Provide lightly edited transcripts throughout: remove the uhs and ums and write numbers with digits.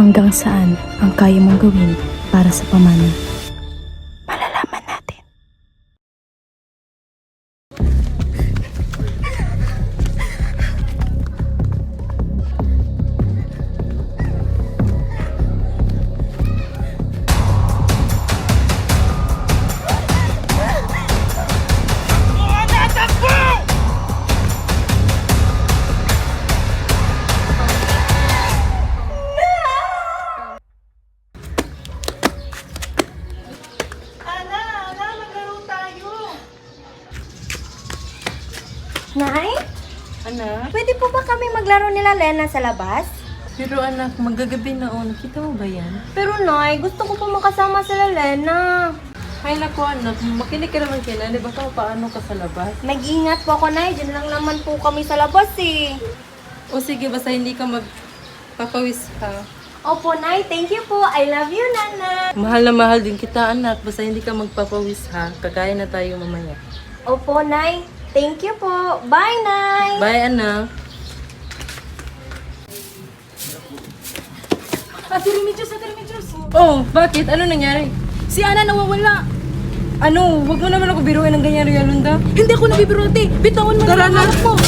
Hanggang saan ang kaya mong gawin para sa pamana? Malalaman natin. Nay, Anak? pwede po ba kami maglaro nila Lena sa labas? Pero anak, magagabi na oh. Nakita mo ba yan? Pero Nay, gusto ko po makasama sila Lena. Ay naku anak, makinig ka naman kay Nani. Baka paano ka sa labas? Mag-ingat po ako, Nay. Diyan lang naman po kami sa labas eh. O sige, basta hindi ka magpapawis ha. Opo, Nay. Thank you po. I love you, Nana. Mahal na mahal din kita anak. Basta hindi ka magpapawis ha. Kakain na tayo mamaya. Opo, Nay. Thank you po. Bye, Nay. Bye anak. Ate Remedios! Oh, bakit? Ano nangyari? Si Ana nawawala! Ano? Huwag mo naman ako biruin ng ganyan, Rialunda. Hindi ako nabibiro, ate! Bitawan mo Tara na ang na. anak mo!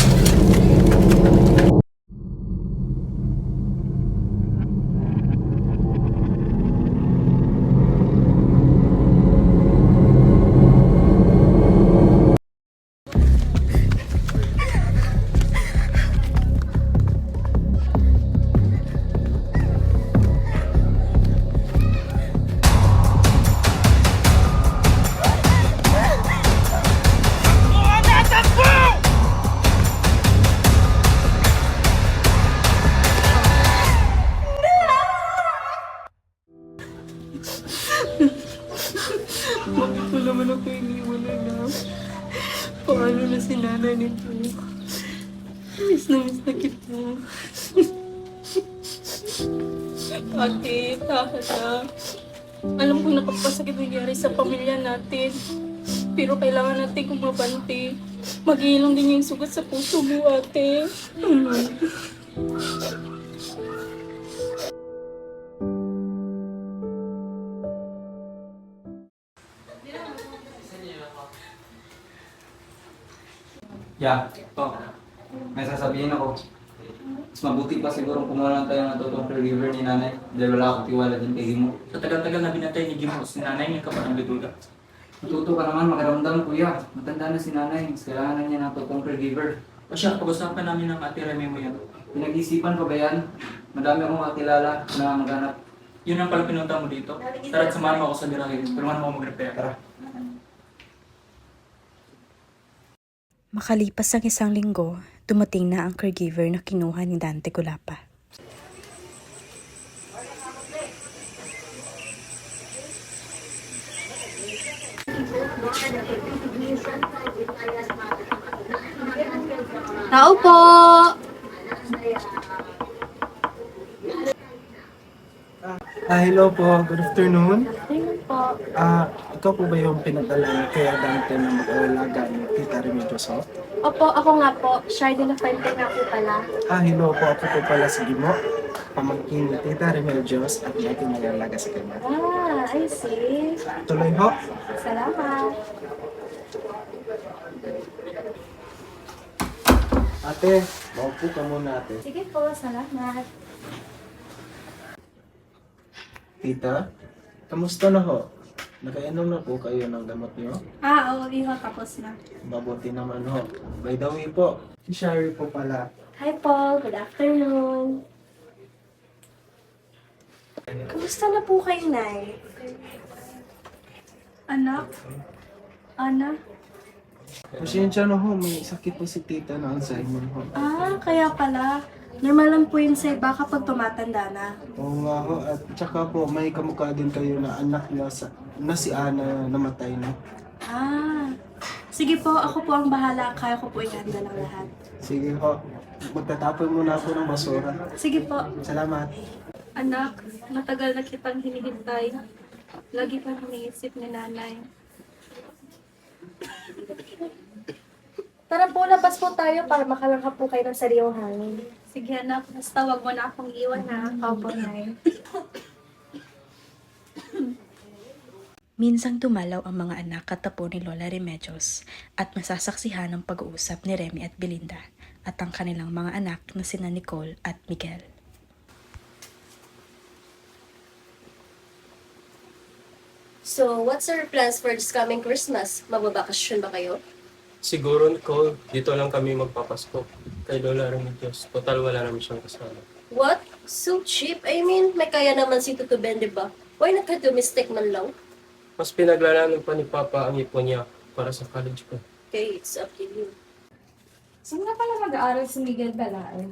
Bakit mo naman ako iniwan na? Paano na si nanay nito? Miss na kita. Ate, tahan. Alam ko nakapasakit nangyari sa pamilya natin. Pero kailangan natin kumabante. Mag-iilong din yung sugat sa puso mo, ate. Yeah. Oh. May sasabihin ako. Mas mabuti pa siguro kumuha lang tayo ng totoong caregiver ni nanay. Dahil wala akong tiwala din kay Gimo. Sa tagal-tagal na binatay ni Jimo si nanay niya ka pa ng bidula. Matuto ka naman makiramdam kuya. Matanda na si nanay. Mas kailangan na niya ng totoong caregiver. O siya, pag-usapan namin ng ate Remy mo yan. Pinag-isipan pa ba yan? Madami akong kakilala na maghanap. Yun ang pala pinunta mo dito. Tara't samahan mo ako sa Dirahil. Tulungan mo ako mag-repair. Tara. Makalipas ang isang linggo, dumating na ang caregiver na kinuha ni Dante Culapa. Tao po. Hello po. Good afternoon. Ayun po. Ikaw po ba yung pinadala ni Kuya Dante na mag-aalaga ni Tita Remedios? Opo, ako nga po. Shard na Fuente nga po pala. Hello po. Ako po pala si Gimo. Pamangkin ni Tita Remedios at dati nag-aalaga sa kanya. I see. Tuloy ho. Salamat. Ate, maupo ka muna ate. Sige po, salamat. Tita, kamusta na ho? Nakainom na po kayo ng gamot niyo? Oo, iho, tapos na. Mabuti naman ho. By the way po, si Shari po pala. Hi Paul, good afternoon. Kamusta na po kayo, Nay? Anak? Ana? Pasensya na ho, may sakit po si Tita na Alzheimer ho. Kaya pala. Normal lang po yun sa iba kapag tumatanda na. Oo nga ho, at tsaka po may kamukha din kayo na anak na si Ana na namatay na. Sige po, ako po ang bahala. Kaya ko po i-handle ang lahat. Sige ho, magtatapon muna ako ng basura. Sige po. Salamat. Anak, matagal na kitang hinihintay. Lagi pa iniisip ni nanay. Tara po, labas po tayo para makalangkap po kayo ng sariwang hangin. Sige anak, basta wag mo na akong iwan ha. Opo, Nay. Minsang dumalaw ang mga anak katapo ni Lola Remedios at masasaksihan ang pag-uusap ni Remy at Belinda at ang kanilang mga anak na sina Nicole at Miguel. So, what's our plans for this coming Christmas? Magbabakasyon ba kayo? Siguro, Nicole, dito lang kami magpapasko. Kay Lola Remedios. Total, wala naman siyang kasama. What? So cheap? I mean, may kaya naman si Tuto Ben, diba? Why not ka domestic man lang? Mas pinaglalanan pa ni Papa ang ipon niya para sa college ko. Okay, it's up to you. Saan nga pala mag-aaral si Miguel Balae?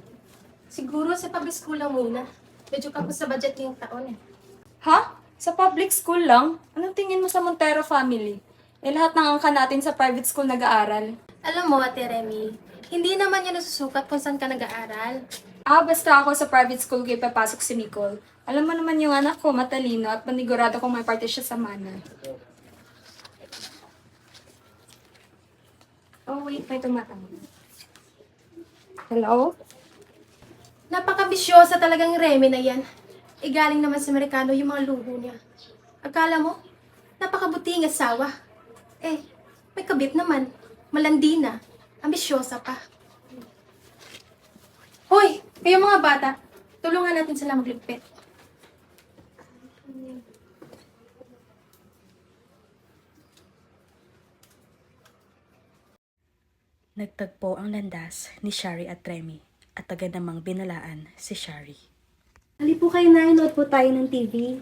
Siguro sa public school lang muna. Medyo kapos sa budget ngayong taon eh. Ha? Sa public school lang? Anong tingin mo sa Montero family? Eh lahat ng angka natin sa private school nag-aaral. Alam mo, Ate Remy, hindi naman yan nasusukat kung saan ka nag-aaral. Basta ako sa private school kayo papasok si Nicole. Alam mo naman yung anak ko, matalino at panigurado kong may parte siya sa mana. Oh wait, may tumatawag. Hello? Napakabisyosa talagang Remy na yan. Galing naman sa Amerikano yung mga luho niya. Akala mo, napakabuting asawa. May kabit naman. Malandi na. Ambisyosa pa. Hoy! Kayo mga bata, tulungan natin sila magligpit. Nagtagpo ang landas ni Shari at Remy at agad namang binalaan si Shari. Hali po kayo na, nood po tayo ng TV.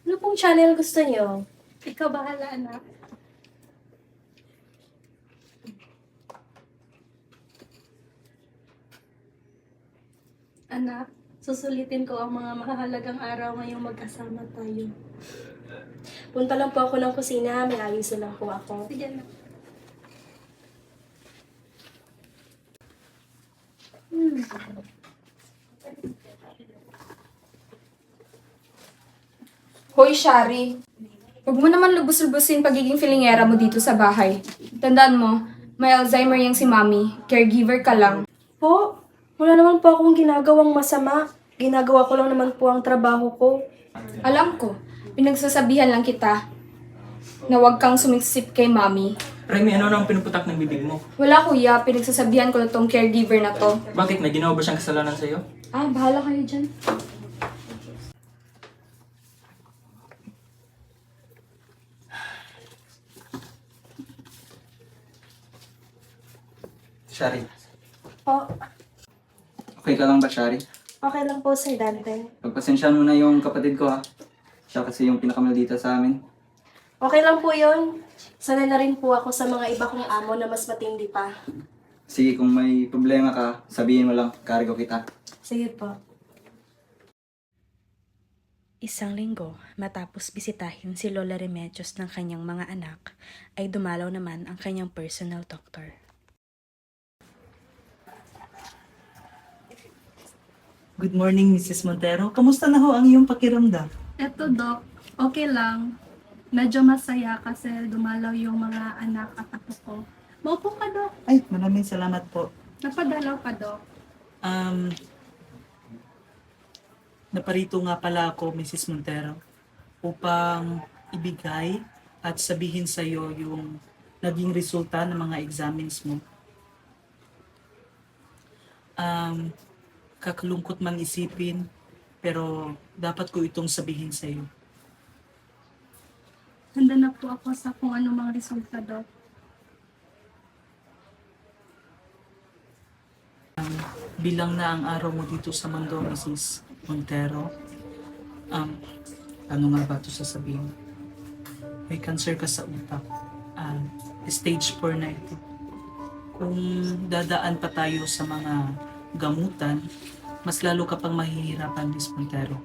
Ano pong channel gusto niyo? Ikaw bahala, anak. Anak, susulitin ko ang mga mahalagang araw ngayong magkasama tayo. Punta lang po ako ng kusina, may ayos lang po ako. Sige na. Hoy, Shari. Huwag mo naman lubos-lubusin pagiging filingera mo dito sa bahay. Tandaan mo, may Alzheimer yang si Mami. Caregiver ka lang. Po, wala naman po akong ginagawang masama. Ginagawa ko lang naman po ang trabaho ko. Alam ko, pinagsasabihan lang kita na huwag kang sumiksip kay Mami. Remy, ano nang pinuputak ng bibig mo? Wala kuya, pinagsasabihan ko lang tong caregiver na to. Bakit? May ginawa ba siyang kasalanan sa'yo? Bahala kayo dyan. Shari, Po, okay ka lang ba, Shari? okay lang po, Sir Dante. Pagpasensyahan mo na yung kapatid ko, ha? Siya kasi yung pinakamaldita sa amin. Okay lang po yun. Sanay na rin po ako sa mga iba kong amo na mas matindi pa. Sige, kung may problema ka, sabihin mo lang, karigo kita. Sige po. Isang linggo matapos bisitahin si Lola Remedios ng kanyang mga anak, ay dumalaw naman ang kanyang personal doctor. Good morning, Mrs. Montero. Kamusta na ho ang iyong pakiramdam? Eto, Doc. Okay lang. Medyo masaya kasi dumalaw yung mga anak at apo ko. Maupo ka, Doc. Ay, maraming salamat po. Napadalaw ka, Doc. Naparito nga pala ako, Mrs. Montero, upang ibigay at sabihin sa iyo yung naging resulta ng mga examines mo. Kakalungkot mang isipin, pero dapat ko itong sabihin sa iyo. Handa na po ako sa kung ano mga resulta, Doc. Bilang na ang araw mo dito sa mundo, Mrs. Montero, ano nga ba ito sasabihin? May cancer ka sa utak. Stage 4 na ito. Kung dadaan pa tayo sa mga gamutan, mas lalo ka pang mahihirapan, Miss Montero.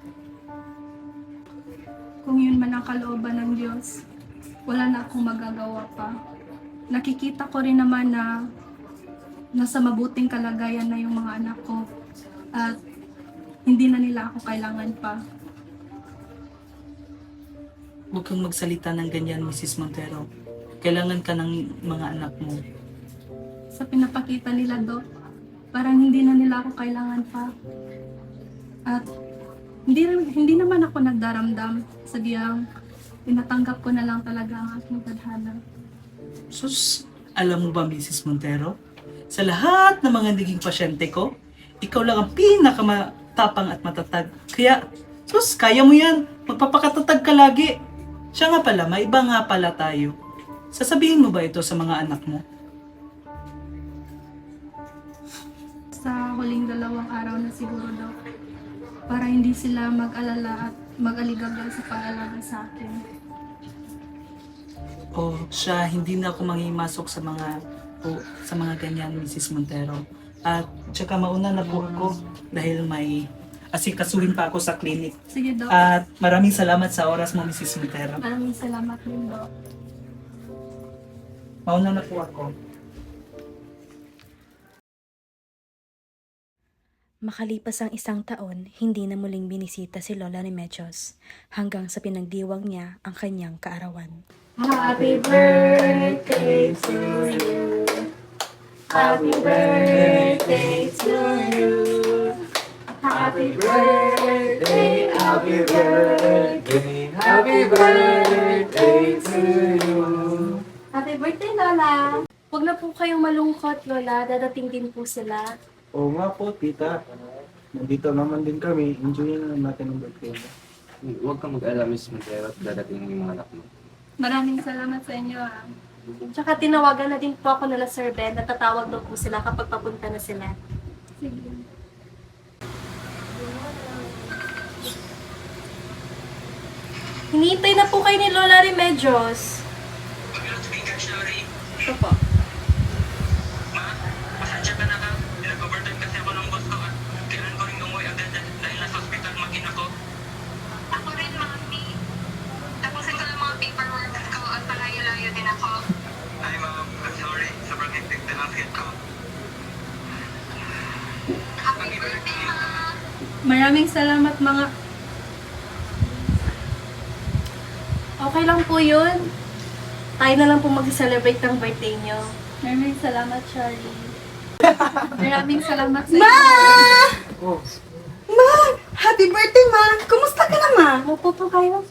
Kung yun man ang kalooban ng Diyos, wala na akong magagawa pa. Nakikita ko rin naman na nasa mabuting kalagayan na yung mga anak ko at hindi na nila ako kailangan pa. Huwag kang magsalita ng ganyan, Mrs. Montero. Kailangan ka ng mga anak mo. Sa pinapakita nila, Doc, parang hindi na nila ako kailangan pa. At Hindi naman ako nagdaramdam. Sadyang tinatanggap ko na lang talaga ang aking tadhana. Sus, alam mo ba, Mrs. Montero? Sa lahat ng mga naging pasyente ko, ikaw lang ang pinakamatapang at matatag. Kaya, sus, kaya mo yan. Magpapakatatag ka lagi. Siya nga pala, may iba nga pala tayo. Sasabihin mo ba ito sa mga anak mo? Sa huling 2 araw na siguro daw, para hindi sila mag-alala at mag-aligagal sa pag-alaga sa akin. O siya, hindi na ako mangimasok sa mga ganyan, Mrs. Montero. At tsaka mauna na po ako dahil may asikasuhin pa ako sa clinic. Sige, Dok. At maraming salamat sa oras mo, Mrs. Montero. Maraming salamat din, Dok. Mauna na po ako. Makalipas ang 1 taon, hindi na muling binisita si Lola Remedios hanggang sa pinagdiwang niya ang kanyang kaarawan. Happy birthday to you. Happy birthday to you. Happy birthday, happy birthday, happy birthday to you. Happy birthday, Lola. Huwag na po kayong malungkot, Lola. Dadating din po sila. Oo nga po, tita. Nandito naman din kami. Enjoy na natin ang birthday mo. Huwag kang mag-alala, Miss Montero, at dadating yung mga anak mo. Maraming salamat sa inyo, ah. Tsaka tinawagan na din po ako nila Sir Ben. Natatawag daw po sila kapag papunta na sila. Sige. Hinihintay na po kayo ni Lola Remedios. Ito po. Ako rin, Mami. Tapusin ko lang mga paperwork ko at palayo-layo din ako. Ay, Ma'am. Sorry. Sobrang hectic din ang fit ko. Happy birthday, Ma'am. Maraming salamat, mga... Okay lang po yun. Tayo na lang po mag-celebrate ng birthday nyo. Maraming salamat, Charlie. Maraming salamat sa Ma! inyo. Oh, Ma! Happy birthday, Ma! Kumusta ka na, Ma? Opo po kayo.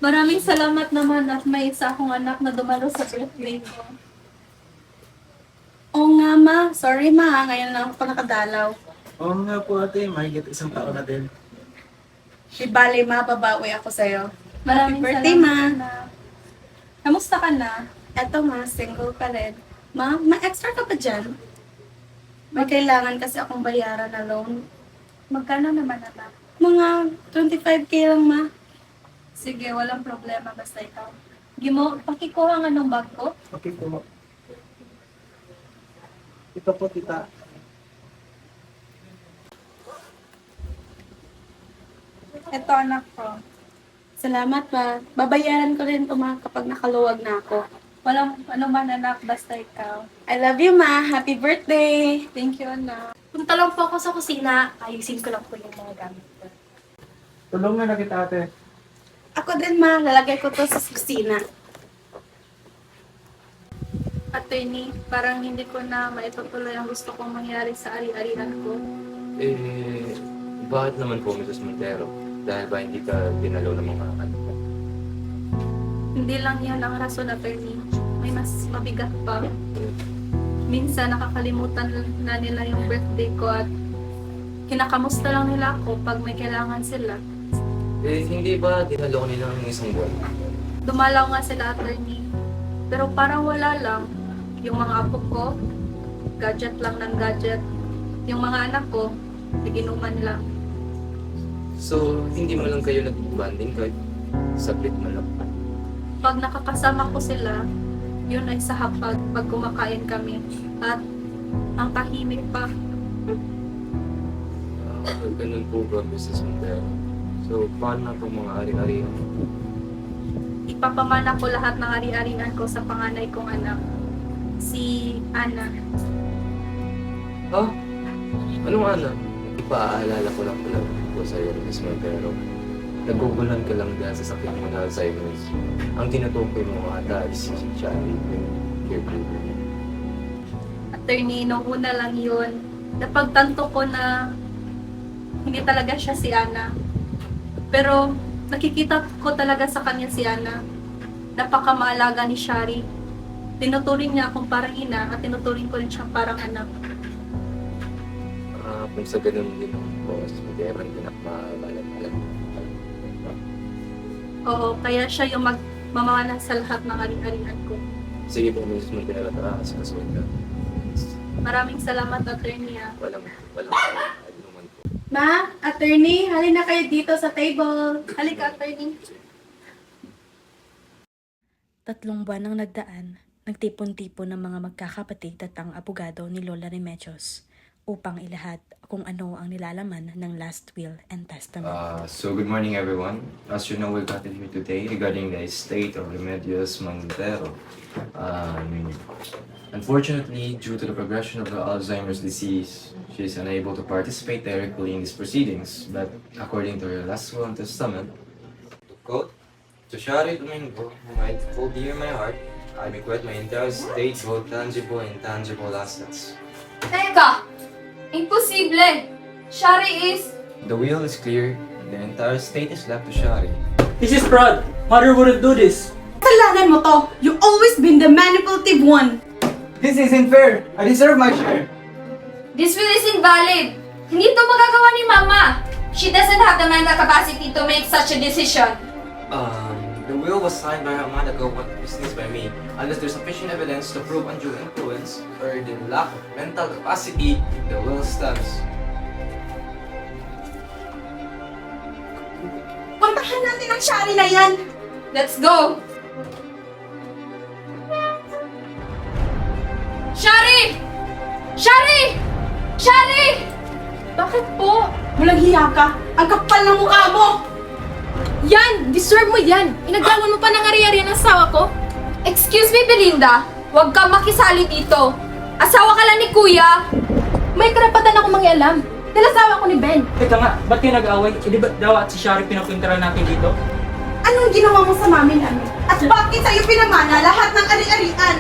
Maraming salamat naman at may isa akong anak na dumalo sa birthday ko. Oo nga, Ma. Sorry, Ma. Ngayon lang ako pa nakadalaw. oo nga po ate, mahigit 1 taon na din. Di bale, Ma. Babawi ako sa'yo. Maraming birthday, salamat, Ma. na. Kamusta ka na? Eto, Ma. Single pa rin. Ma, ma-extra ka pa dyan? May kailangan kasi akong bayaran na loan. Magkano naman, anak? Mga 25K lang, Ma. Sige, walang problema basta ikaw. Gimo, pakikuha nga ng bag ko. Okay po. Ito po, tita. Ito, anak ko. Salamat, Ma. Babayaran ko rin ito, Ma, kapag nakaluwag na ako. Walang ano man, anak, basta ikaw. I love you, Ma. Happy birthday! Thank you, anak. Punta lang po ako sa kusina. Ayusin ko lang po yung mga gamit ko. Tulungan na kita ate. Ako din, Ma. Lalagay ko to sa kusina. Attorney, parang hindi ko na maitutuloy ang gusto kong mangyari sa ari-arian ko. Bakit naman po, Mrs. Montero? Dahil ba hindi ka dinalaw ng mga anak mo? Hindi lang yan ang rason, attorney. May mas mabigat pa. Minsan nakakalimutan na nila yung birthday ko at kinakamusta lang nila ako pag may kailangan sila. Hindi ba dinalaw nila ng 1 buwan? Dumalaw nga sila, attorney. Pero parang wala lang. Yung mga apo ko, gadget lang ng gadget. Yung mga anak ko, naginuman lang. So, hindi mo lang kayo nag-banding kahit saglit mo lang. Pag nakakasama ko sila, yun ay sa hapag pag kumakain kami. At ang tahimik pa. Ganun po ba, Mrs. Montero? So, paano na itong mga ari-arihan? Ipapamana ko lahat ng ari-arian ko sa panganay kong anak, si Ana. Ah? Anong anak? Ipaalala ko lang pala po sa iyo, Mrs. Montero. Nagugulan ka lang dahil sa sakit mo na Alzheimer's. Ang tinutukoy mo ata ay si Charlie, yung caregiver. Attorney, nung una lang yun, napagtanto ko na hindi talaga siya si Ana. Pero nakikita ko talaga sa kanya si Ana. Napakamaalaga ni Shari. Tinuturing niya akong parang ina at tinuturing ko rin siyang parang anak. Kung sa ganun din ang boss, hindi naman din ako maalam. Oo, kaya siya yung magmamana sa lahat ng ari-arian ko. Sige po, Miss Montero, tara kasi kasunod ka. Maraming salamat, attorney. Walang naman po. Ma, attorney, halina kayo dito sa table. Halika, attorney. 3 buwan ang nagdaan, nagtipon-tipon ng mga magkakapatid at ang abogado ni Lola Remedios upang ilahad kung ano ang nilalaman ng last will and testament. So good morning everyone. As you know, we got it here today regarding the estate of Remedios Montero. Unfortunately, due to the progression of the Alzheimer's disease, she is unable to participate directly in these proceedings. But according to her last will and testament, to quote, "To Shari Domingo, whom I hold dear in my heart, I bequeath my entire estate, both tangible and intangible assets." Teka! Imposible! Shari is... The will is clear. The entire estate is left to Shari. This is fraud. Mother wouldn't do this. Kasalanan mo to! You always been the manipulative one! This isn't fair! I deserve my share! This will is invalid! Hindi to magagawa ni Mama! She doesn't have the mental capacity to make such a decision. The will was signed by Amanda Go, but business by me. Unless there's sufficient evidence to prove undue influence or the lack of mental capacity, the will stands. Puntahan natin ang Shari na yan! Let's go! Shari! Shari! Shari! Bakit po? Walang hiya ka! Ang kapal ng mukha mo! Yan! Deserve mo yan! Inagawan mo pa ng ari-ari ng asawa ko? Excuse me, Belinda. Huwag kang makisali dito. Asawa ka lang ni Kuya. May karapatan ako mangialam. Dahil asawa ko ni Ben. Teka nga, ba't kayo nag-away? Hindi ba daw at si Shari pinapuntaran natin dito? Anong ginawa mo sa mami namin? At bakit sa'yo pinamana lahat ng ari-arian?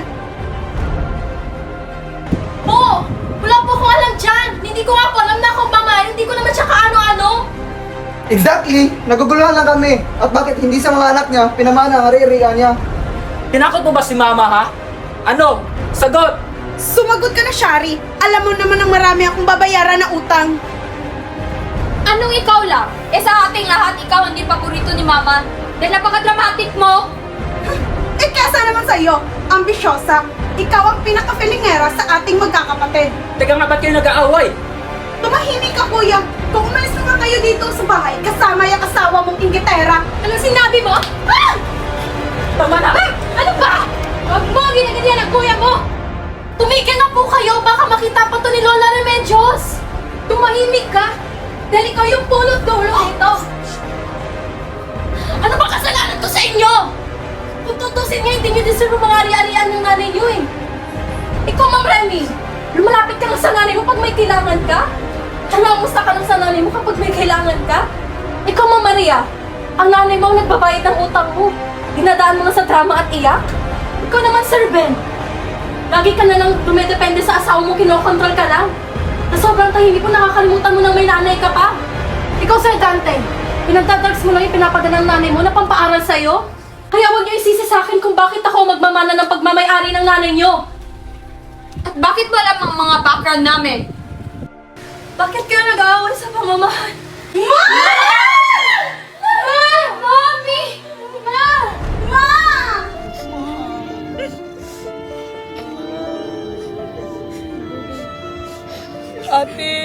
Po! Wala po akong alam dyan. Hindi ko nga po alam na akong pamain. Hindi ko naman siya kaano-ano. Exactly! Naguguluhan lang kami. At bakit hindi sa mga anak niya, pinamana ang ari-arian niya? Tinakot mo ba si Mama, ha? Ano? Sagot! Sumagot ka na, Shari. Alam mo naman ang marami akong babayaran na utang. Anong ikaw lang? Eh sa ating lahat, ikaw hindi paborito ni Mama. Dahil napaka-dramatic mo. Eh kesa naman sa'yo, ambisyosa. Ikaw ang pinaka-filingera sa ating magkakapatid. Teka nga, ba't kayo nag-aaway? Tumahimik ka, kuya. Kung umalis naman kayo dito sa bahay, kasama yung asawa mong inggitera. Anong sinabi mo? Ah! Tama na! Ah! Ano ba? Huwag mo ginaganyan ang kuya mo! Tumigil na po kayo. Baka makita pa to ni Lola Remedios. Tumahimik ka! Dahil ikaw yung pulot dulo nito! Ano ba kasalanan to sa inyo? Kung tutusin nga, hindi nyo deserve ang mga ari-arian ng nanay nyo eh! Ikaw, Ma'am Remy, lumalapit ka lang sa nanay mo pag may kailangan ka? Nangamusta ka lang sa nanay mo kapag may kailangan ka? Ikaw, Ma'am Maria, ang nanay mo ang nagbabayad ng utang mo. Dinadaan mo na sa drama at iyak? Ikaw naman, Sir Ben. Lagi ka na lang dumedepende sa asawa mo, kinokontrol ka lang. Na sobrang tahimik mo, nakakalimutan mo na may nanay ka pa. Ikaw, Sir Dante, pinagdadrugs mo lang yung pinapagana ng nanay mo na pampaaral sa'yo? Kaya huwag niyo isisi sa akin kung bakit ako magmamana ng pagmamayari ng nanay niyo. At bakit wala ang mga background namin? Bakit kayo nag-aaway sa pamamahal? Ma! Mommy! Ma! Ma! Ate,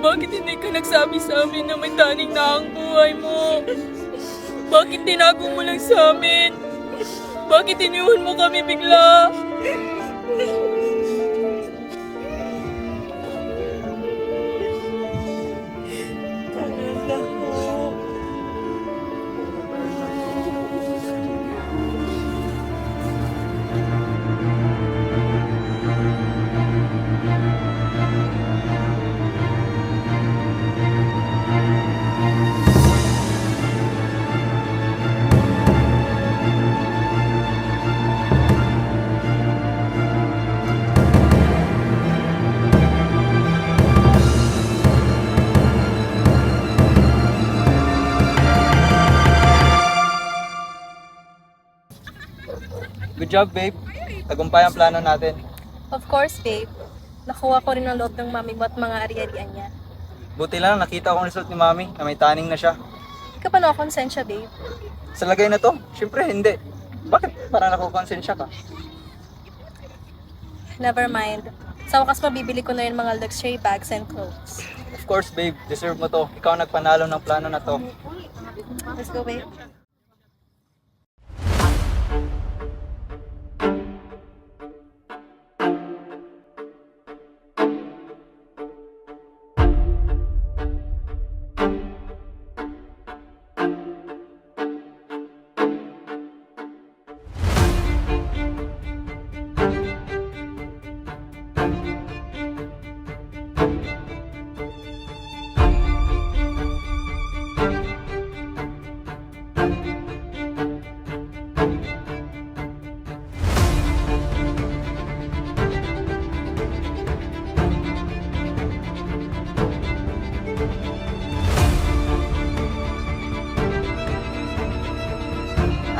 bakit hindi ka nagsabi sa amin na may taning na ang buhay mo? Bakit tinago mo lang sa amin? Bakit iniwan mo kami bigla? Good job, babe. Tagumpay ang plano natin. Of course, babe. Nakuha ko rin ang loob ng mami mo at mga ari-arian niya. Buti lang nakita ko ang result ni Mami na may taning na siya. Hindi ka pa nakakonsensya, babe. Sa lagay na to, syempre hindi. Bakit para nakukonsensya ka? Never mind. Sa wakas mabibili ko na yung mga luxury bags and clothes. Of course, babe. Deserve mo to. Ikaw ang nagpanalo ng plano na to. Let's go, babe.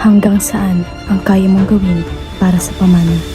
Hanggang saan ang kaya mong gawin para sa pamana?